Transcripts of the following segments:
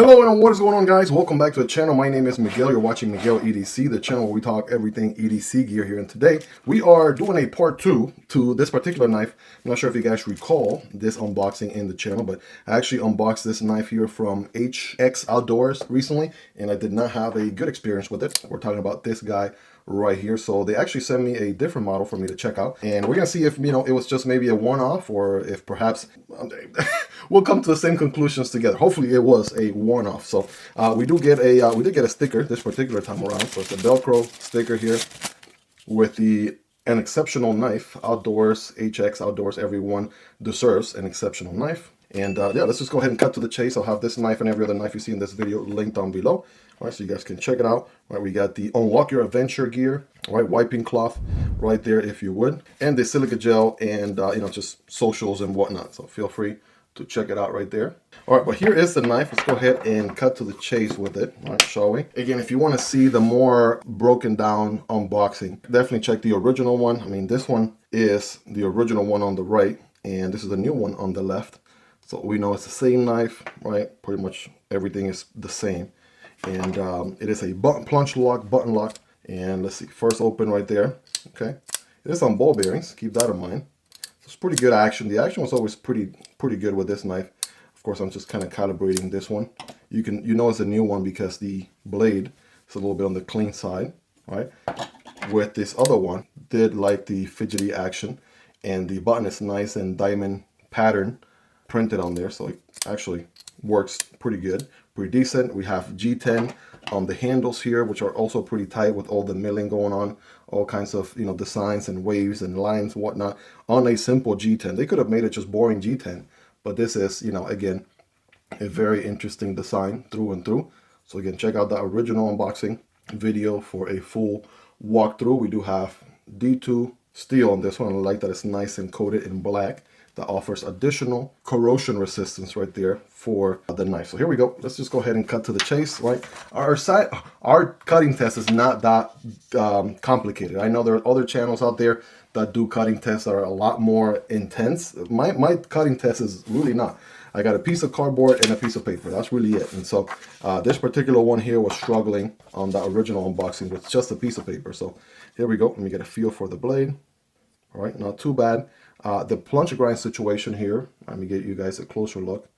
Hello and what is going on, guys? Welcome back to the channel. My name is Miguel. You're watching Miguel EDC, the channel where we talk everything EDC gear here. And today we are doing a part 2 to this particular knife. I'm not sure if you guys recall this unboxing in the channel, but I actually unboxed this knife here from HX Outdoors recently, and I did not have a good experience with it. We're talking about this guy right here. So they actually sent me a different model for me to check out, and we're gonna see if it was just maybe a one-off, or if perhaps we'll come to the same conclusions together. Hopefully it was a one-off. So we did get a sticker this particular time around. So it's a Velcro sticker here with an exceptional knife. Outdoors, HX Outdoors, everyone deserves an exceptional knife. And yeah, let's just go ahead and cut to the chase. I'll have this knife and every other knife you see in this video linked down below. All right, so you guys can check it out. All right, we got the Unlock Your Adventure gear, right, wiping cloth right there if you would, and the silica gel, and just socials and whatnot. So feel free to check it out right there. All right, but here is the knife. Let's go ahead and cut to the chase with it. All right, shall we? Again, if you want to see the more broken down unboxing, definitely check the original one. I mean, this one is the original one on the right, and this is the new one on the left. So we know it's the same knife, right? Pretty much everything is the same. And it is a plunge lock, button lock. And let's see, first open right there. Okay, it is on ball bearings. Keep that in mind. It's pretty good action. The action was always pretty good with this knife. Of course, I'm just kind of calibrating this one. You know it's a new one because the blade is a little bit on the clean side, right? With this other one, did like the fidgety action, and the button is nice and diamond pattern printed on there, so it actually works pretty good, pretty decent. We have G10 on the handles here, which are also pretty tight with all the milling going on, all kinds of designs and waves and lines and whatnot on a simple G10. They could have made it just boring G10, but this is again a very interesting design through and through. So again, check out that original unboxing video for a full walkthrough. We do have D2 steel on this one. I like that it's nice and coated in black. That offers additional corrosion resistance right there for the knife. So here we go. Let's just go ahead and cut to the chase. Right, our cutting test is not that complicated. I know there are other channels out there that do cutting tests that are a lot more intense. My cutting test is really not. I got a piece of cardboard and a piece of paper. That's really it. And so this particular one here was struggling on the original unboxing with just a piece of paper. So here we go. Let me get a feel for the blade. All right, not too bad. The plunge grind situation here, let me get you guys a closer look.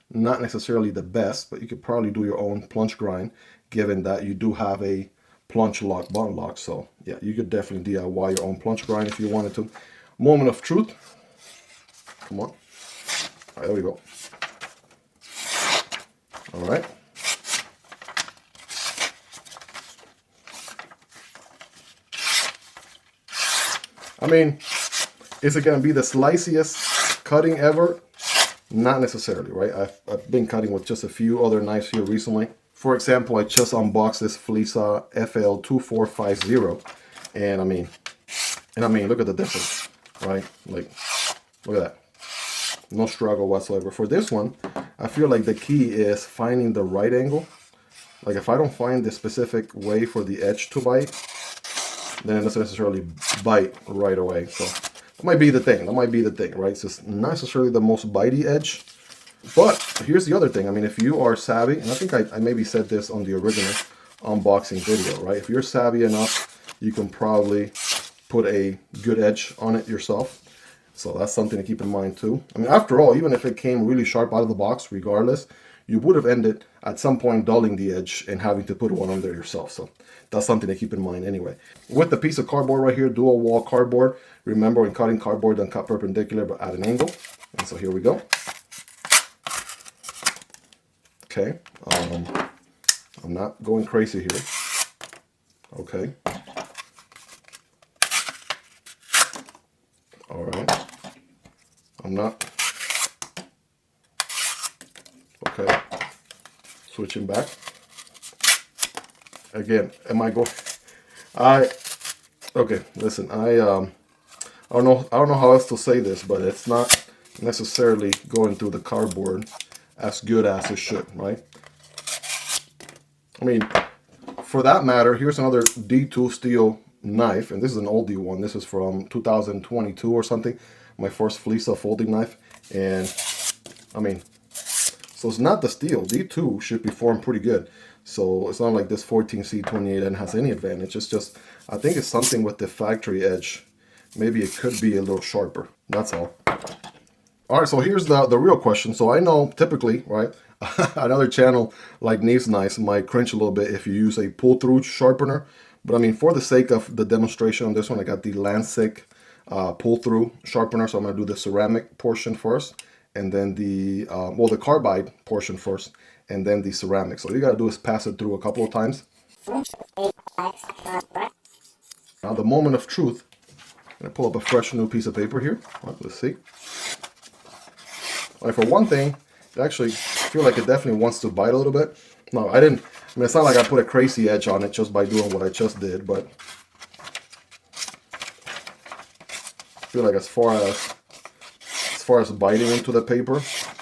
Not necessarily the best, but you could probably do your own plunge grind, given that you do have a plunge lock, button lock. So yeah, you could definitely DIY your own plunge grind if you wanted to. Moment of truth. Come on. All right, there we go. All right. I mean, is it going to be the sliciest cutting ever? Not necessarily, right? I've been cutting with just a few other knives here recently. For example, I just unboxed this Flissa FL2450, and I mean, look at the difference, right? Like, look at that. No struggle whatsoever. For this one, I feel like the key is finding the right angle. Like, if I don't find the specific way for the edge to bite, then it doesn't necessarily bite right away. So that might be the thing. That might be the thing, right? It's just not necessarily the most bitey edge. But here's the other thing. I mean, if you are savvy, and I think I maybe said this on the original unboxing video, right? If you're savvy enough, you can probably put a good edge on it yourself. So that's something to keep in mind too. I mean, after all, even if it came really sharp out of the box, regardless, you would have ended at some point dulling the edge and having to put one on there yourself. So that's something to keep in mind anyway. With the piece of cardboard right here, dual wall cardboard. Remember, when cutting cardboard, don't cut perpendicular but at an angle. And so here we go. Okay, I'm not going crazy here. Okay. All right. I'm not. Okay. Switching back. Again, am I going? Okay. Listen, I don't know how else to say this, but it's not necessarily going through the cardboard as good as it should, right? I mean, for that matter, here's another D2 steel knife, and this is an oldie one. This is from 2022 or something. My first Flissa folding knife, and I mean, So it's not the steel. D2 should perform pretty good. So it's not like this 14C28N has any advantage. It's just, I think it's something with the factory edge. Maybe it could be a little sharper. That's all. All right, so here's the real question. So I know typically, right, another channel like Neves Knives might cringe a little bit if you use a pull-through sharpener. But I mean, for the sake of the demonstration on this one, I got the Lansky pull-through sharpener. So I'm going to do the ceramic portion first, and then the, well, the carbide portion first, and then the ceramic. So all you got to do is pass it through a couple of times. Now the moment of truth. I'm going to pull up a fresh new piece of paper here. Right, let's see. All right, for one thing, I actually feel like it definitely wants to bite a little bit. No, I didn't. I mean, it's not like I put a crazy edge on it just by doing what I just did, but I feel like as far as biting into the paper,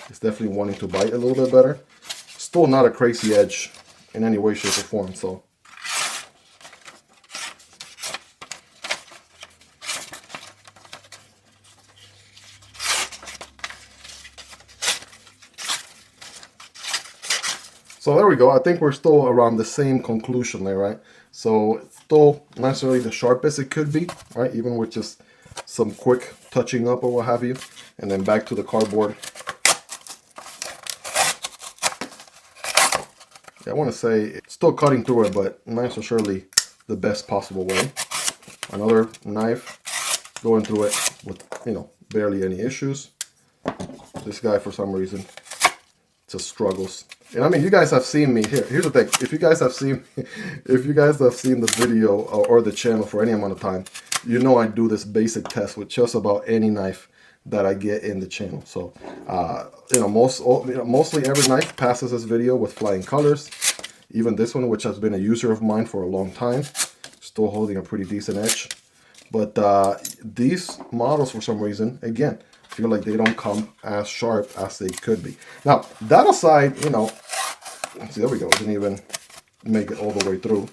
it's definitely wanting to bite a little bit better. Still not a crazy edge in any way, shape, or form. So there we go. I think we're still around the same conclusion there, right? So it's still not necessarily the sharpest it could be, right? Even with just some quick touching up or what have you. And then back to the cardboard. Yeah, I want to say it's still cutting through it, but not necessarily the best possible way. Another knife going through it with, you know, barely any issues. This guy, for some reason, just struggles. And I mean, you guys have seen me here. Here's the thing: if you guys have seen the video or the channel for any amount of time, you know I do this basic test with just about any knife that I get in the channel. So, you know, mostly every knife passes this video with flying colors. Even this one, which has been a user of mine for a long time, still holding a pretty decent edge. But these models, for some reason, again, feel like they don't come as sharp as they could be. Now, that aside, you know, see, there we go. Didn't even make it all the way through.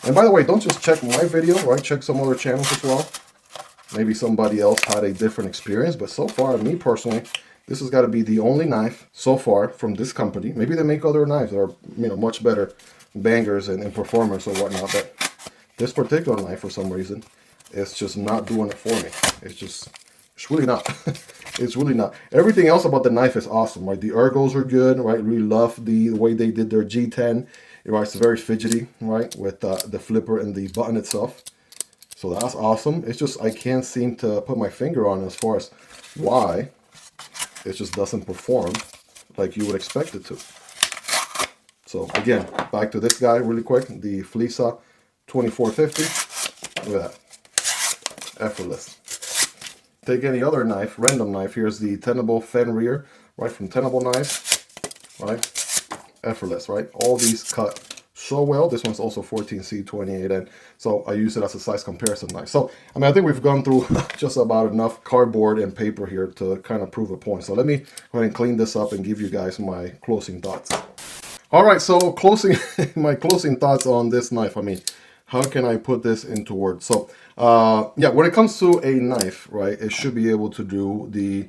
And by the way, don't just check my video, right? Check some other channels as well. Maybe somebody else had a different experience, but so far, me personally, this has got to be the only knife so far from this company. Maybe they make other knives that are, you know, much better bangers and performance or whatnot, but this particular knife, for some reason, it's just not doing it for me. It's really not. It's really not. Everything else about the knife is awesome, right? The ergos are good, right? Really love the way they did their G10. Right? It's very fidgety, right? With the flipper and the button itself. So that's awesome. It's just I can't seem to put my finger on as far as why it just doesn't perform like you would expect it to. So again, back to this guy really quick. The Flissa FL2450. Look at that. Effortless. Take any other knife, random knife. Here's the Tenable Fenrir, right, from Tenable Knives, right? Effortless, right? All these cut so well. This one's also 14C28N, so I use it as a size comparison knife. So, I mean, I think we've gone through just about enough cardboard and paper here to kind of prove a point. So let me go ahead and clean this up and give you guys my closing thoughts. All right, so my closing thoughts on this knife. I mean, how can I put this into words? So, yeah, when it comes to a knife, right, it should be able to do the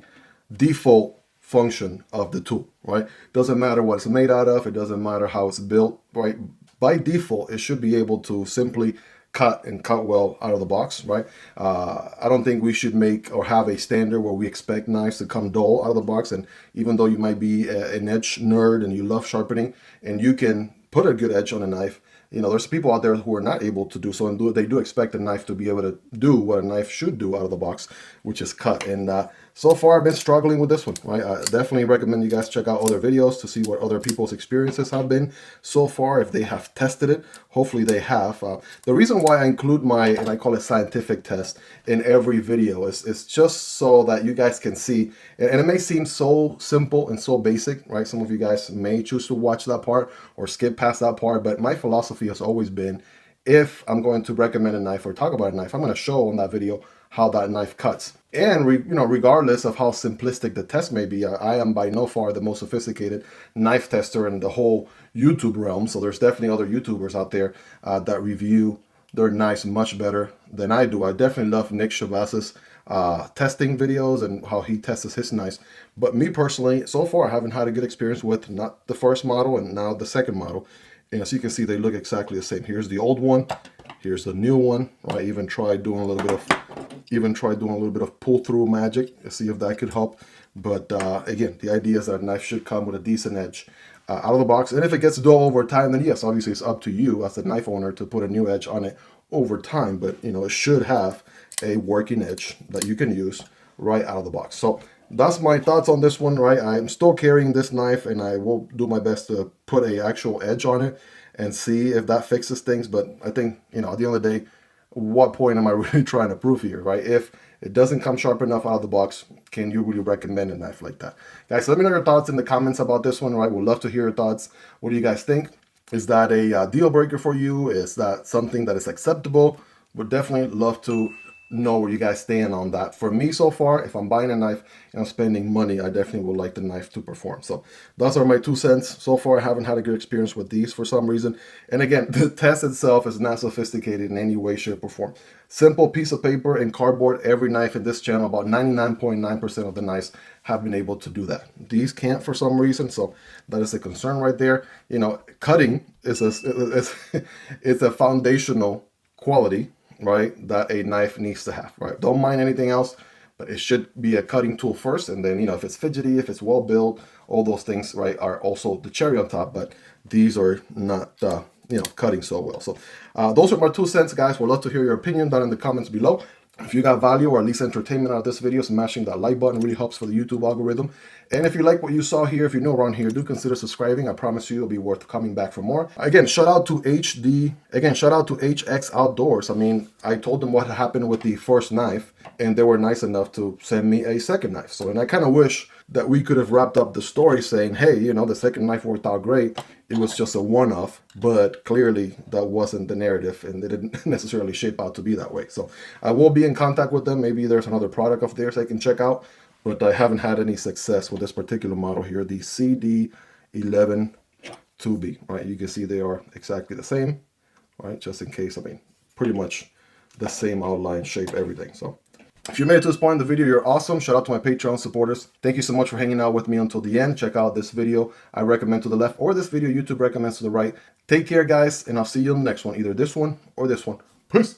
default function of the tool, right? Doesn't matter what it's made out of. It doesn't matter how it's built, right? By default, it should be able to simply cut and cut well out of the box, right? I don't think we should make or have a standard where we expect knives to come dull out of the box. And even though you might be an edge nerd and you love sharpening and you can put a good edge on a knife, you know, there's people out there who are not able to do so, and they do expect a knife to be able to do what a knife should do out of the box, which is cut. And so far, I've been struggling with this one, right? I definitely recommend you guys check out other videos to see what other people's experiences have been so far, if they have tested it. Hopefully they have. The reason why I include my, and I call it scientific test, in every video is just so that you guys can see, and it may seem so simple and so basic, right? Some of you guys may choose to watch that part or skip past that part, but my philosophy has always been, if I'm going to recommend a knife or talk about a knife, I'm going to show on that video how that knife cuts. And regardless of how simplistic the test may be, I am by no far the most sophisticated knife tester in the whole YouTube realm. So there's definitely other YouTubers out there that review their knives much better than I do. I definitely love Nick Shabaz's testing videos and how he tests his knives. But me personally, so far, I haven't had a good experience with not the first model and now the second model. And as you can see, they look exactly the same. Here's the old one. Here's the new one. I even tried doing a little bit of pull through magic to see if that could help. But again, the idea is that a knife should come with a decent edge out of the box. And if it gets dull over time, then yes, obviously it's up to you as the knife owner to put a new edge on it over time. But you know, it should have a working edge that you can use right out of the box. So that's my thoughts on this one, right? I'm still carrying this knife and I will do my best to put a actual edge on it and see if that fixes things. But I think, you know, at the end of the day, what point am I really trying to prove here, right? If it doesn't come sharp enough out of the box, can you really recommend a knife like that? Guys, let me know your thoughts in the comments about this one, right? We'd love to hear your thoughts. What do you guys think? Is that a deal breaker for you? Is that something that is acceptable? Would definitely love to know where you guys stand on that. For me so far, if I'm buying a knife and I'm spending money, I definitely would like the knife to perform. So those are my 2 cents. So far, I haven't had a good experience with these for some reason. And again, the test itself is not sophisticated in any way, shape, or form. Simple piece of paper and cardboard. Every knife in this channel, about 99.9% of the knives have been able to do that. These can't for some reason, so that is a concern right there. You know, cutting is it's a foundational quality, right, that a knife needs to have, right? Don't mind anything else, but it should be a cutting tool first. And then, you know, if it's fidgety, if it's well built, all those things, right, are also the cherry on top. But these are not, you know, cutting so well. So those are my 2 cents, guys. We'd love to hear your opinion down in the comments below. If you got value or at least entertainment out of this video, smashing that like button really helps for the YouTube algorithm. And if you like what you saw here, if you're new around here, do consider subscribing. I promise you it'll be worth coming back for more. Again, shout out to HX Outdoors. I mean, I told them what happened with the first knife, and they were nice enough to send me a second knife. So, and I kind of wish that we could have wrapped up the story saying, hey, you know, the second knife worked out great. It was just a one-off, but clearly that wasn't the narrative and they didn't necessarily shape out to be that way. So I will be in contact with them. Maybe there's another product of theirs I can check out, but I haven't had any success with this particular model here, the ZD-112B, right? You can see they are exactly the same, right? Just in case, I mean, pretty much the same outline, shape, everything. So if you made it to this point in the video, you're awesome. Shout out to my Patreon supporters. Thank you so much for hanging out with me until the end. Check out this video I recommend to the left, or this video YouTube recommends to the right. Take care, guys, and I'll see you in the next one, either this one or this one. Peace.